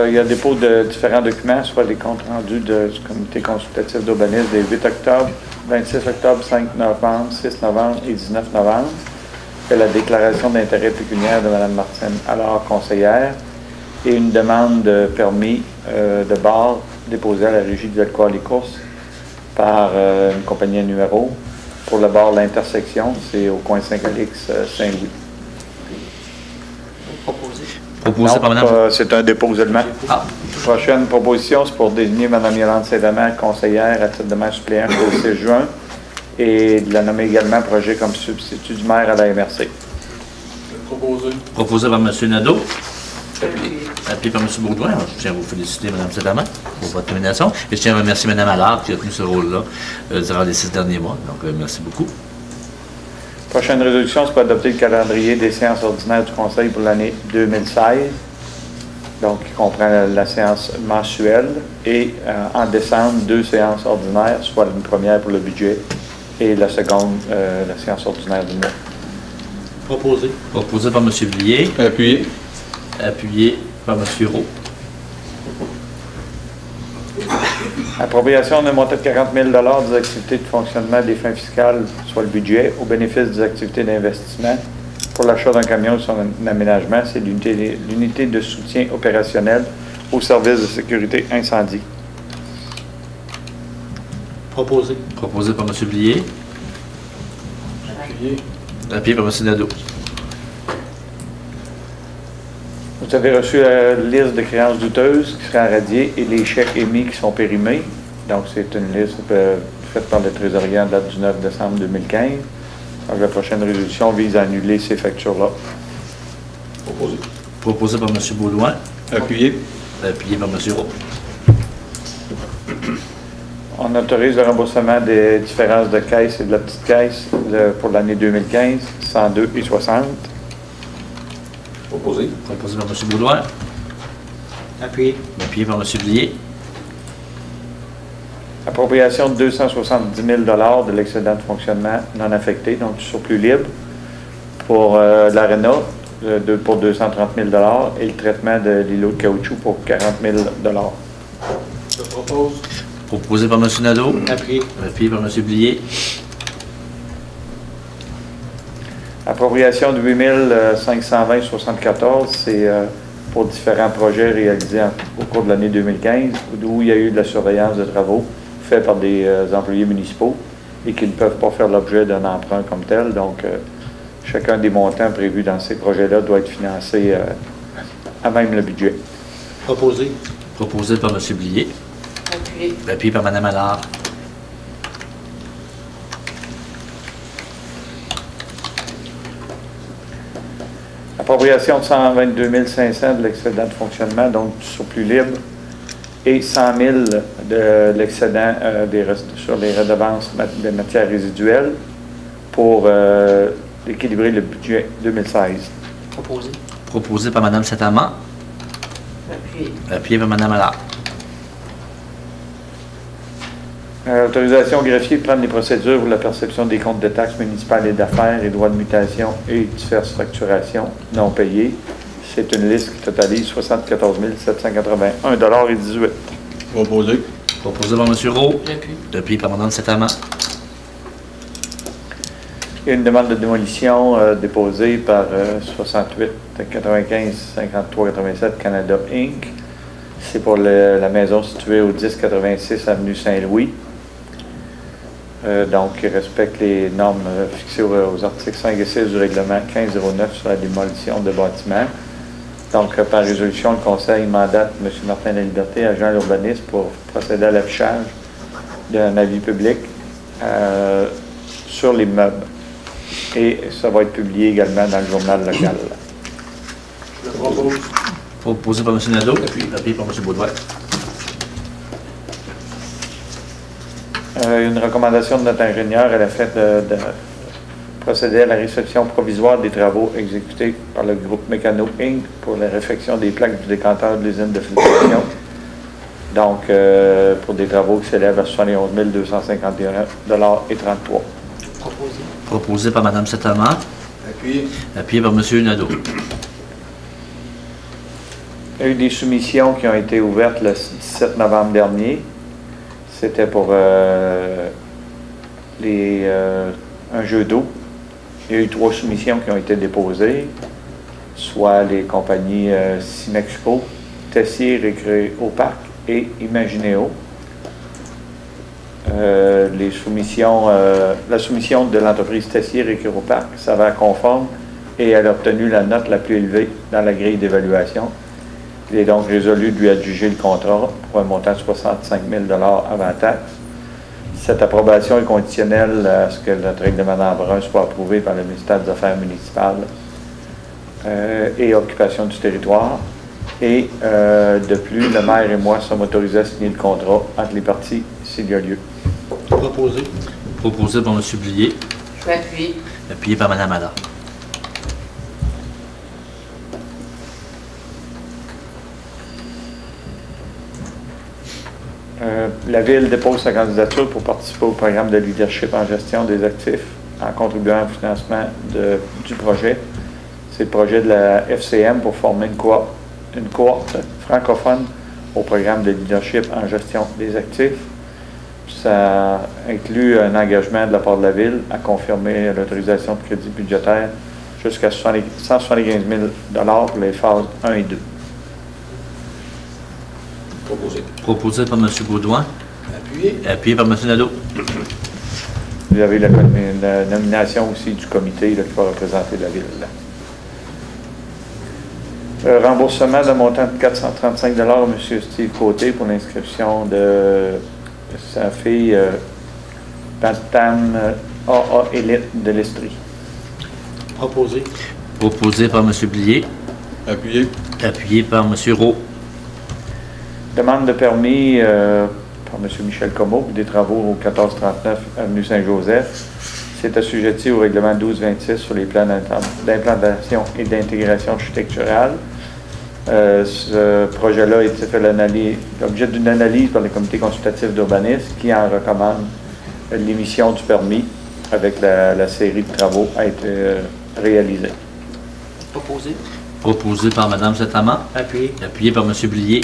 Il y a dépôt de différents documents, soit les comptes rendus du comité consultatif d'urbanisme des 8 octobre, 26 octobre, 5 novembre, 6 novembre et 19 novembre. Il y a la déclaration d'intérêt pécuniaire de Mme Martine Allard, conseillère, et une demande de permis de bar déposée à la Régie du alcool et courses par une compagnie à numéro pour le bar L'Intersection, c'est au coin Saint-Calix, Saint-Louis. Proposé par Mme... c'est un dépôt seulement. Prochaine proposition, c'est pour désigner Mme Yolande Saint-Amand, conseillère à titre de maire suppléant au 6 juin et de la nommer également projet comme substitut du maire à la MRC. Proposé. Proposé par M. Nadeau. Appuyé par M. Baudouin. Je tiens à vous féliciter, Mme Saint-Amand, pour votre nomination. Et je tiens à remercier Mme Allard qui a tenu ce rôle-là durant les 6 derniers mois. Donc, merci beaucoup. Prochaine résolution, c'est pour adopter le calendrier des séances ordinaires du Conseil pour l'année 2016. Donc, qui comprend la séance mensuelle et en décembre, 2 séances ordinaires, soit une première pour le budget et la seconde, la séance ordinaire du mois. Proposé. Proposé par M. Blier. Appuyé. Appuyé par M. Roux. Appropriation d'un montant de 40 000 des activités de fonctionnement des fins fiscales, soit le budget, au bénéfice des activités d'investissement pour l'achat d'un camion ou son aménagement. C'est l'unité de soutien opérationnel au service de sécurité incendie. Proposé. Proposé par M. Blier. Appuyé. Appuyé par M. Nadeau. Vous avez reçu la liste de créances douteuses qui sera radiée et les chèques émis qui sont périmés. Donc, c'est une liste faite par le trésorier en date du 9 décembre 2015. Donc, la prochaine résolution vise à annuler ces factures-là. Proposé. Proposé par M. Baudouin, Appuyé. appuyé par M. Roux. On autorise le remboursement des différences de caisse et de la petite caisse pour l'année 2015, 102 et 60. Proposé. Proposé par M. Baudouin, Appuyé. appuyé par M. Blier. Appropriation de 270 000 de l'excédent de fonctionnement non affecté, donc du surplus libre, pour l'ARENA pour 230 000 et le traitement de l'îlot de caoutchouc pour 40 000 Je propose. Proposé par M. Nadeau, Appuyé. appuyé par M. Blier. Appropriation de 8 520,74, c'est pour différents projets réalisés au cours de l'année 2015, où il y a eu de la surveillance de travaux faits par des employés municipaux et qui ne peuvent pas faire l'objet d'un emprunt comme tel. Donc, chacun des montants prévus dans ces projets-là doit être financé à même le budget. Proposé. Proposé par M. Blier, Appuyé. appuyé par Mme Allard. Appropriation de 122 500 de l'excédent de fonctionnement, donc du surplus libre, et 100 000 de l'excédent sur les redevances de matières résiduelles pour équilibrer le budget 2016. Proposé. Proposé par Mme Saint-Amand, Appuyé. appuyé par Mme Allard. Autorisation au greffier de prendre les procédures pour la perception des comptes de taxes municipales et d'affaires et droits de mutation et diverses facturations non payées. C'est une liste qui totalise 74 781,18 $. Proposé. Proposé par M. Roux, Appuyé. appuyé par Mme Saint-Amand. Il y a une demande de démolition déposée par 68 95 53 87 Canada Inc. C'est pour la maison située au 1086 avenue Saint-Louis. Donc, il respecte les normes fixées aux articles 5 et 6 du règlement 1509 sur la démolition de bâtiments. Donc, par résolution, le Conseil mandate M. Martin Laliberté, agent urbaniste, pour procéder à l'affichage d'un avis public sur l'immeuble. Et ça va être publié également dans le journal local. Je propose. Proposé par M. Nadeau, appuyé par M. Baudouin. Une recommandation de notre ingénieur, elle a fait de procéder à la réception provisoire des travaux exécutés par le groupe Mécano Inc. pour la réfection des plaques du décanteur de l'usine de filtration. Donc, pour des travaux qui s'élèvent à 71 251,33 $. Proposé. Proposé par Mme Saint-Amand, Appuyé. appuyé par M. Nadeau. Il y a eu des soumissions qui ont été ouvertes le 17 novembre dernier. C'était pour un jeu d'eau. Il y a eu 3 soumissions qui ont été déposées, soit les compagnies Simexco, Tessier Récréo Parc et Imagineo. La soumission de l'entreprise Tessier Récréo Parc s'avère conforme et elle a obtenu la note la plus élevée dans la grille d'évaluation. Il est donc résolu de lui adjuger le contrat pour un montant de 65 000 $ avant taxe. Cette approbation est conditionnelle à ce que notre règlement d'emprunt soit approuvé par le ministère des Affaires municipales et occupation du territoire. Et de plus, le maire et moi sommes autorisés à signer le contrat entre les parties s'il y a lieu. Proposé. Proposé par M. Blier, Je vais appuyer. appuyé par Mme Allard. La Ville dépose sa candidature pour participer au programme de leadership en gestion des actifs en contribuant au financement du projet. C'est le projet de la FCM pour former une cohorte francophone au programme de leadership en gestion des actifs. Ça inclut un engagement de la part de la Ville à confirmer l'autorisation de crédit budgétaire jusqu'à 175 000 $ pour les phases 1 et 2. Proposé. Proposé par M. Baudouin, Appuyé. appuyé par M. Nadeau. Vous avez la nomination aussi du comité là, qui va représenter la Ville. Remboursement d'un montant de 435 $ à M. Steve Côté pour l'inscription de sa fille Bantam AA Élite de l'Estrie. Proposé. Proposé par M. Blier, Appuyé. appuyé par M. Rowe. Demande de permis par M. Michel Comeau pour des travaux au 1439 avenue Saint-Joseph. C'est assujetti au règlement 1226 sur les plans d'implantation et d'intégration architecturale. Ce projet-là a fait l'objet d'une analyse par le comité consultatif d'urbanisme qui en recommande l'émission du permis avec la série de travaux à être réalisée. Proposé. Proposé par Mme Saint-Amand, Appuyé. appuyé par M. Blier.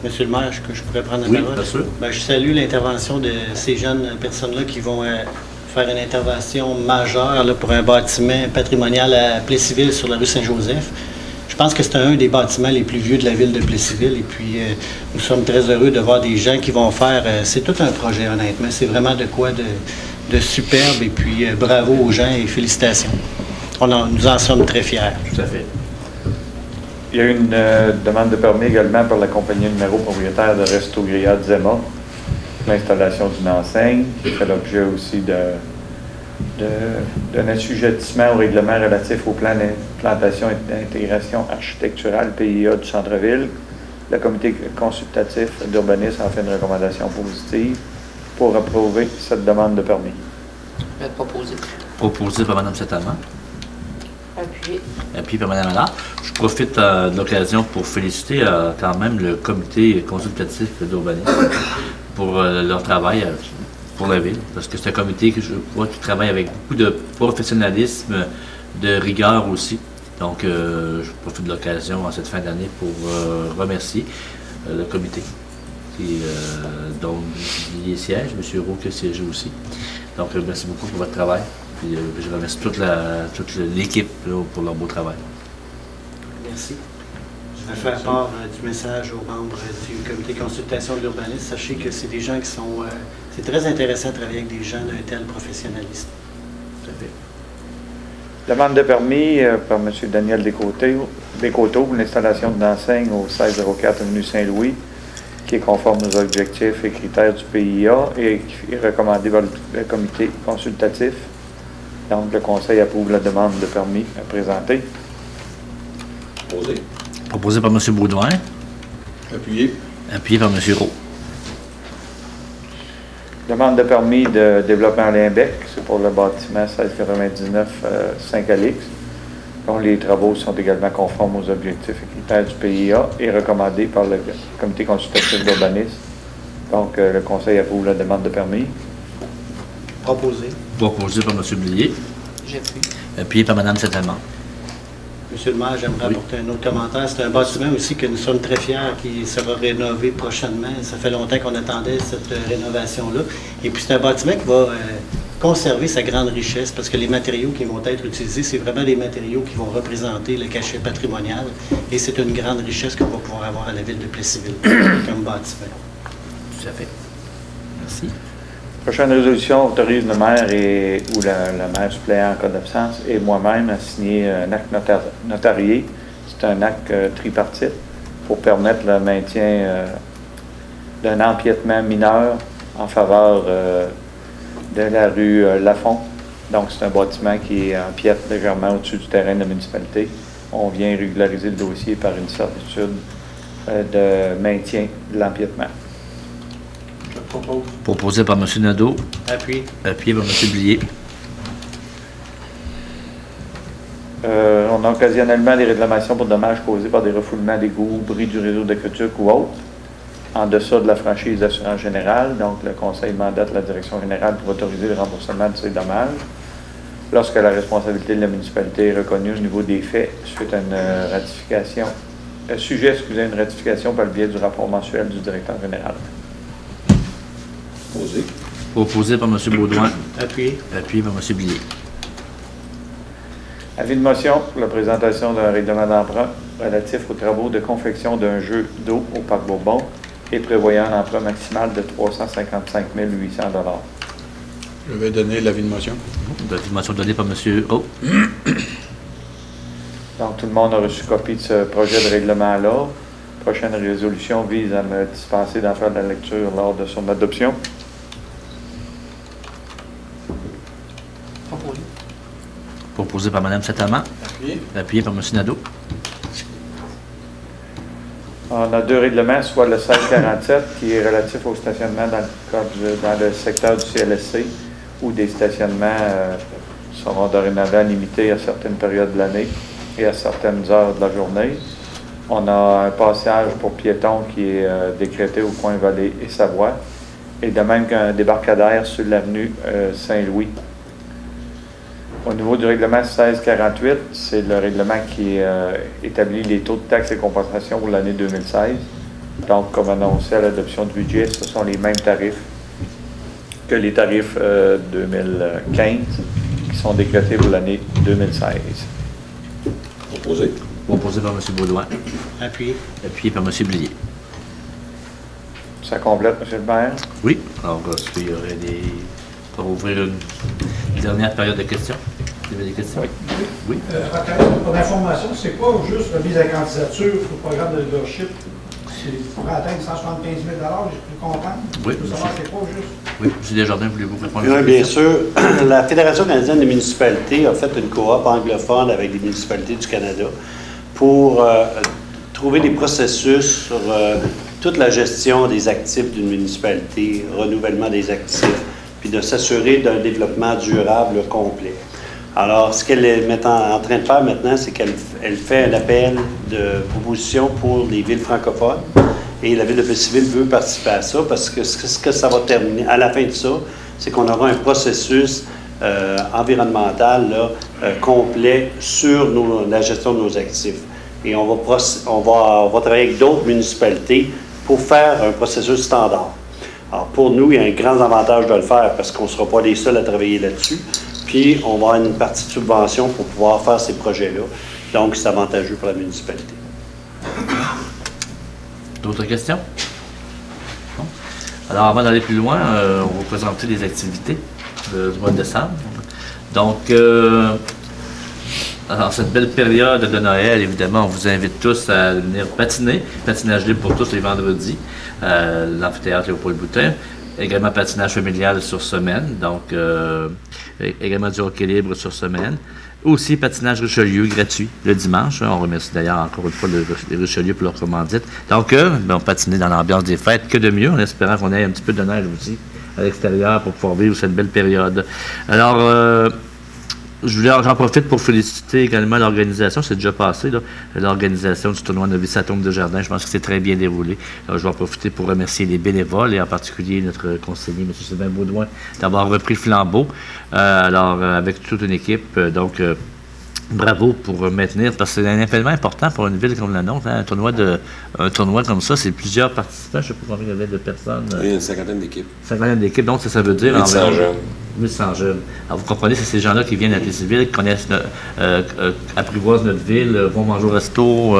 Monsieur le maire, est-ce que je pourrais prendre la Oui, parole? bien sûr. Ben, je salue l'intervention de ces jeunes personnes-là qui vont faire une intervention majeure là, pour un bâtiment patrimonial à Plessisville sur la rue Saint-Joseph. Je pense que c'est un des bâtiments les plus vieux de la ville de Plessisville et puis nous sommes très heureux de voir des gens qui vont faire... c'est tout un projet, honnêtement. C'est vraiment de quoi de superbe et puis bravo aux gens et félicitations. Nous en sommes très fiers. Tout à fait. Il y a eu une demande de permis également par la compagnie numéro propriétaire de Resto Grillade Zema, l'installation d'une enseigne, qui fait l'objet aussi d'un assujettissement au règlement relatif au plan d'implantation et d'intégration architecturale PIA du centre-ville. Le comité consultatif d'urbanisme a fait une recommandation positive pour approuver cette demande de permis. Proposé. Proposé par Mme Saint-Amand, Appuyé. appuyé par Mme Allard. Je profite de l'occasion pour féliciter quand même le comité consultatif d'urbanisme pour leur travail pour la ville, parce que c'est un comité que je vois qui travaille avec beaucoup de professionnalisme, de rigueur aussi. Donc, je profite de l'occasion en cette fin d'année pour remercier le comité, dont il siège, M. Roux qui siège aussi. Donc, merci beaucoup pour votre travail. Puis, je remercie toute l'équipe là, pour leur beau travail. Merci. Je vais faire part du message aux membres du comité consultation de l'urbanisme. Sachez que c'est des gens qui sont... c'est très intéressant de travailler avec des gens d'un tel professionnalisme. Tout à fait. Demande de permis par M. Daniel Descoteaux pour l'installation d'une enseigne au 1604 avenue Saint-Louis, qui est conforme aux objectifs et critères du PIA et qui est recommandé par le comité consultatif. Donc, le conseil approuve la demande de permis à présenter. Proposé. Proposé par M. Baudouin, Appuyé. appuyé par M. Roux. Demande de permis de développement à Limbec, c'est pour le bâtiment 1699 Saint-Calix, dont les travaux sont également conformes aux objectifs et critères du PIA et recommandés par le comité consultatif d'urbanisme. Donc, le conseil approuve la demande de permis. Proposé. Proposé par M. Blier, J'appuie. appuyé par Mme Saint-Amand. Monsieur le maire, j'aimerais Oui. apporter un autre commentaire. C'est un bâtiment aussi que nous sommes très fiers qui sera rénové prochainement. Ça fait longtemps qu'on attendait cette rénovation-là. Et puis c'est un bâtiment qui va conserver sa grande richesse parce que les matériaux qui vont être utilisés, c'est vraiment des matériaux qui vont représenter le cachet patrimonial. Et c'est une grande richesse qu'on va pouvoir avoir à la ville de Plessisville comme bâtiment. Tout à fait. Merci. Prochaine résolution autorise le maire ou le maire suppléant en cas d'absence et moi-même à signer un acte notarié. C'est un acte tripartite pour permettre le maintien d'un empiètement mineur en faveur de la rue Lafont. Donc, c'est un bâtiment qui empiète légèrement au-dessus du terrain de la municipalité. On vient régulariser le dossier par une certitude de maintien de l'empiètement. Je propose. Proposé par M. Nadeau, Appuyé. appuyé par M. Blier. On a occasionnellement des réclamations pour dommages causés par des refoulements d'égouts, bris du réseau d'aqueduc ou autres, en deçà de la franchise d'assurance générale. Donc, le Conseil mandate la Direction générale pour autoriser le remboursement de ces dommages lorsque la responsabilité de la municipalité est reconnue au niveau des faits suite à une ratification, sujet à une ratification par le biais du rapport mensuel du directeur général. Proposé. Proposé par M. Baudouin, Appuyé. appuyé par M. Blier. Avis de motion pour la présentation d'un règlement d'emprunt relatif aux travaux de confection d'un jeu d'eau au Parc Bourbon et prévoyant un emprunt maximal de 355 800 $. Je vais donner l'avis de motion. Motion donnée par M. Roux. Donc, tout le monde a reçu copie de ce projet de règlement-là. prochaine résolution vise à me dispenser d'en faire la lecture lors de son adoption. Proposé. Proposé par Mme Saint-Amand, Appuyé. appuyé par M. Nadeau. On a deux règlements, soit le 1647 qui est relatif au stationnement dans le secteur du CLSC, où des stationnements seront dorénavant limités à certaines périodes de l'année et à certaines heures de la journée. On a un passage pour piétons qui est décrété au coin Vallée et Savoie, et de même qu'un débarcadère sur l'avenue Saint-Louis. Au niveau du règlement 1648, c'est le règlement qui établit les taux de taxes et compensations pour l'année 2016. Donc, comme annoncé à l'adoption du budget, ce sont les mêmes tarifs que les tarifs 2015 qui sont décrétés pour l'année 2016. Proposé. Proposé par M. Baudouin, Appuyé. appuyé par M. Blier. Ça complète, M. le maire? Oui. Alors, est-ce qu'il y aurait des... Pour ouvrir une dernière période de questions. Vous avez des questions? Oui. Pour information, c'est pas juste remise à candidature pour le programme de leadership. C'est pour atteindre 175 000 j'ai pu comprendre. Oui, Je veux savoir, c'est pas juste. Oui, M. Desjardins, voulez-vous répondre à Oui, cette bien question? sûr. La Fédération canadienne des municipalités a fait une coop anglophone avec les municipalités du Canada pour trouver des processus sur toute la gestion des actifs d'une municipalité, renouvellement des actifs, puis de s'assurer d'un développement durable complet. Alors, ce qu'elle est en train de faire maintenant, c'est qu'elle fait un appel de proposition pour les villes francophones. Et la ville de Plessisville veut participer à ça parce que ce que ça va terminer, à la fin de ça, c'est qu'on aura un processus environnemental là, complet sur la gestion de nos actifs. Et on va travailler avec d'autres municipalités pour faire un processus standard. Alors, pour nous, il y a un grand avantage de le faire parce qu'on ne sera pas les seuls à travailler là-dessus. Puis, on va avoir une partie de subvention pour pouvoir faire ces projets-là. Donc, c'est avantageux pour la municipalité. D'autres questions? Non? Alors, avant d'aller plus loin, on va présenter les activités du mois de décembre. Donc, alors, cette belle période de Noël, évidemment, on vous invite tous à venir patiner. Patinage libre pour tous les vendredis. L'amphithéâtre Léopold Boutin. Également patinage familial sur semaine. Donc, également du hockey libre sur semaine. Aussi, patinage Richelieu gratuit le dimanche. On remercie d'ailleurs encore une fois les Richelieu pour leur commandite. Donc, on patiner dans l'ambiance des fêtes, que de mieux, en espérant qu'on ait un petit peu de neige aussi à l'extérieur pour pouvoir vivre cette belle période. Alors, j'en profite pour féliciter également l'organisation, c'est déjà passé, là, l'organisation du tournoi Novice Atome de Jardin. Je pense que c'est très bien déroulé. Alors, je vais en profiter pour remercier les bénévoles et en particulier notre conseiller, M. Sylvain Baudouin, d'avoir repris le flambeau. Avec toute une équipe. Bravo pour maintenir, parce que c'est un événement important pour une ville comme la nôtre. Hein, un tournoi comme ça, c'est plusieurs participants. Je ne sais pas combien il y avait de personnes. Il y a une cinquantaine d'équipes. 50 d'équipes, donc ça veut dire 800 environ jeunes. 800 jeunes. Alors vous comprenez, c'est ces gens-là qui viennent à Plessisville, qui connaissent, apprivoisent notre ville, vont manger au resto,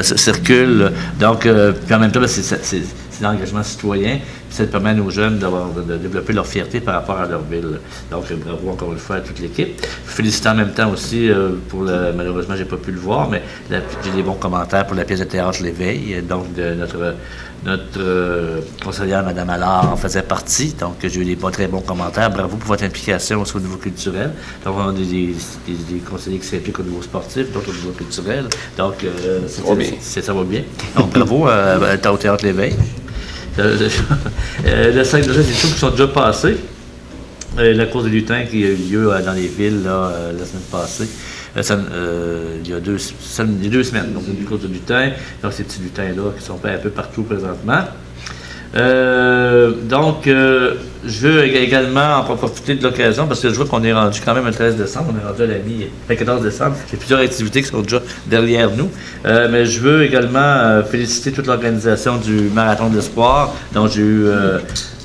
circulent. Donc, puis en même temps, c'est l'engagement citoyen. Ça permet à nos jeunes de développer leur fierté par rapport à leur ville. Donc, bravo encore une fois à toute l'équipe. Féliciter en même temps aussi malheureusement, j'ai pas pu le voir, mais j'ai des bons commentaires pour la pièce de théâtre L'Éveil. Donc, de notre conseillère, Mme Allard, en faisait partie. Donc, j'ai eu des très bons commentaires. Bravo pour votre implication aussi au niveau culturel. Donc, on a des conseillers qui s'impliquent au niveau sportif, d'autres au niveau culturel. Donc, ça va bien. Donc, bravo au théâtre L'Éveil. Le 5 de juin, c'est des choses qui sont déjà passées. La course des lutins qui a eu lieu dans les villes la semaine passée. Il y a 2 semaines. Donc, une course de lutins. Donc, ces petits lutins-là qui sont un peu partout présentement. Je veux également en profiter de l'occasion parce que je vois qu'on est rendu quand même le 13 décembre, on est rendu à le 14 décembre. Il y a plusieurs activités qui sont déjà derrière nous. Mais je veux également féliciter toute l'organisation du Marathon de l'Espoir, dont j'ai eu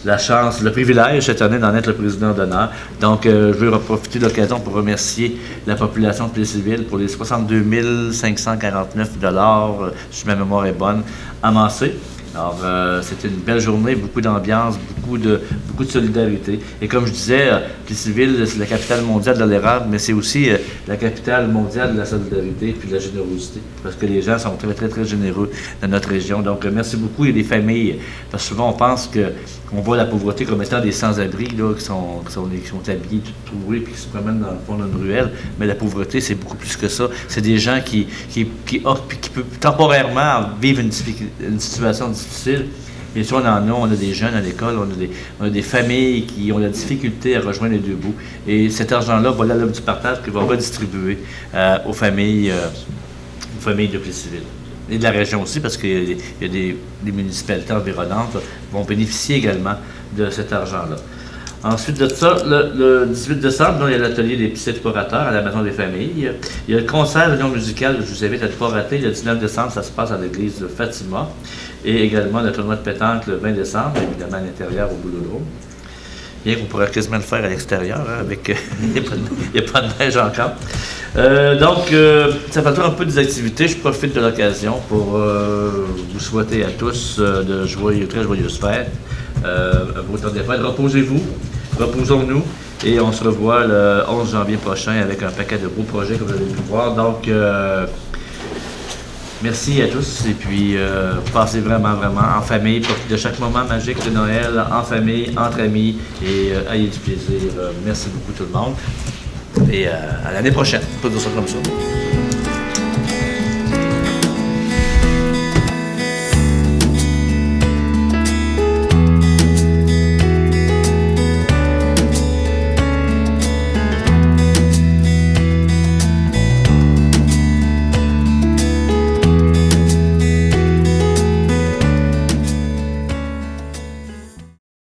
la chance, le privilège cette année d'en être le président d'honneur. Donc, je veux profiter de l'occasion pour remercier la population de Plessisville pour les 62 549 $, si ma mémoire est bonne, amassés. Alors, c'était une belle journée, beaucoup d'ambiance, beaucoup beaucoup de solidarité. Et comme je disais, Plessisville, c'est la capitale mondiale de l'érable, mais c'est aussi la capitale mondiale de la solidarité puis de la générosité, parce que les gens sont très, très, très généreux dans notre région. Donc, merci beaucoup. Et les familles, parce que souvent, on pense qu'on voit la pauvreté comme étant des sans-abri, là, qui sont habillés, tout troués, puis qui se promènent dans le fond d'une ruelle. Mais la pauvreté, c'est beaucoup plus que ça. C'est des gens qui peuvent temporairement vivre une situation difficile. Bien sûr, on a des jeunes à l'école, on a des familles qui ont la difficulté à rejoindre les deux bouts. Et cet argent-là va là l'homme du partage qui va redistribuer aux familles de Plessisville. Et de la région aussi, parce qu'il y a des municipalités environnantes vont bénéficier également de cet argent-là. Ensuite de ça, le 18 décembre, il y a l'atelier des petits explorateurs à la Maison des Familles. Il y a le concert réunion musicale, je vous invite à ne pas rater. Le 19 décembre, ça se passe à l'église de Fatima. Et également le tournoi de pétanque le 20 décembre, évidemment à l'intérieur au Boulodrome. Bien qu'on pourrait quasiment le faire à l'extérieur, hein, avec il n'y a pas de neige encore. Donc, ça fait un peu des activités. Je profite de l'occasion pour vous souhaiter à tous de très joyeuses fêtes. Vos temps des fêtes. Reposez-vous, reposons-nous, et on se revoit le 11 janvier prochain avec un paquet de beaux projets, comme vous avez pu voir. Donc, merci à tous, et puis passez vraiment, vraiment en famille, profitez de chaque moment magique de Noël, en famille, entre amis, et ayez du plaisir. Merci beaucoup tout le monde, et à l'année prochaine. On peut dire ça comme ça.